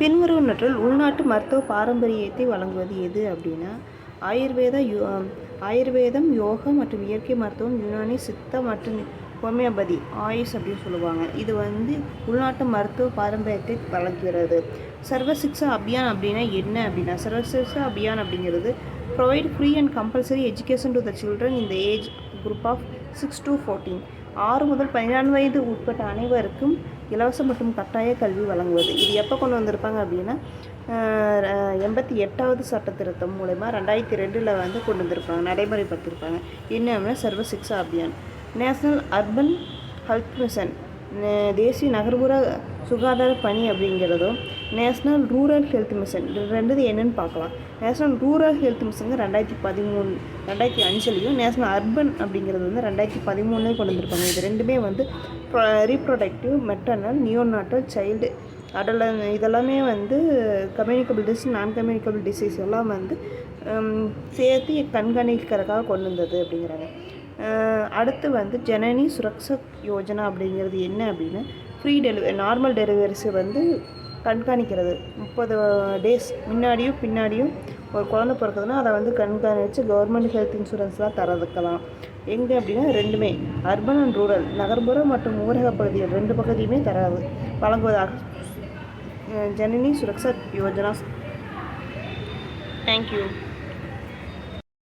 பின்வருவனற்றுள் உள்நாட்டு மருத்துவ பாரம்பரியத்தை வழங்குவது எது அப்படின்னா ஆயுர்வேதம், யோகா மற்றும் இயற்கை மருத்துவம், யுனானி, சித்தா மற்றும் ஹோமியோபதி, ஆயுஷ் அப்படின்னு சொல்லுவாங்க. இது உள்நாட்டு மருத்துவ பாரம்பரியத்தை வழங்குகிறது. சர்வ சிக்ஷா அபியான் அப்படின்னா என்ன அப்படின்னா, சர்வ சிக்ஷா அபியான் அப்படிங்கிறது provide free and compulsory education to the children in the age group of 6 to 14. 6 முதல் 14 வயது உட்பட்ட அனைவருக்கும் இலவச மற்றும் கட்டாய கல்வி வழங்குவது. இது எப்போ கொண்டு வந்திருப்பாங்க அப்படின்னா 88வது சட்ட திருத்தம் மூலமா 2002 கொண்டு வந்திருப்பாங்க, நடைமுறைப்படுத்தியிருப்பாங்க. என்ன அப்படின்னா Sarva Shiksha Abhiyan. National urban health mission, தேசிய நகர்ப்புற சுகாதார பணி அப்படிங்கிறதும், நேஷ்னல் ரூரல் ஹெல்த் மிஷன், ரெண்டு என்னென்னு பார்க்கலாம். நேஷ்னல் ரூரல் ஹெல்த் மிஷன் 2005லையும், நேஷ்னல் அர்பன் அப்படிங்கிறது 2013 கொண்டு வந்திருப்பாங்க. இது ரெண்டுமே ரீப்ரொடக்டிவ், மெட்டர்னல், நியோநாட்டல், சைல்டு, இதெல்லாமே communicable disease, non communicable disease எல்லாம் சேர்த்து கண்காணிக்கிறதுக்காக கொண்டு வந்தது அப்படிங்கிறாங்க. அடுத்து ஜனனி சுரக்ஷா யோஜனா அப்படிங்கிறது என்ன அப்படின்னா, ஃப்ரீ டெலிவரி, நார்மல் டெலிவரிஸை கண்காணிக்கிறது. 30 days முன்னாடியும் பின்னாடியும் ஒரு குழந்தை பிறக்குதுன்னா அதை கண்காணித்து கவர்மெண்ட் ஹெல்த் இன்சூரன்ஸ்லாம் தரதுக்கலாம். எங்கே அப்படின்னா ரெண்டுமே அர்பன் அண்ட் ரூரல், நகர்ப்புற மற்றும் ஊரக பகுதிகள் ரெண்டு பகுதியுமே வழங்குவதாக ஜனனி சுரக்ஷா யோஜனா. தேங்க்யூ.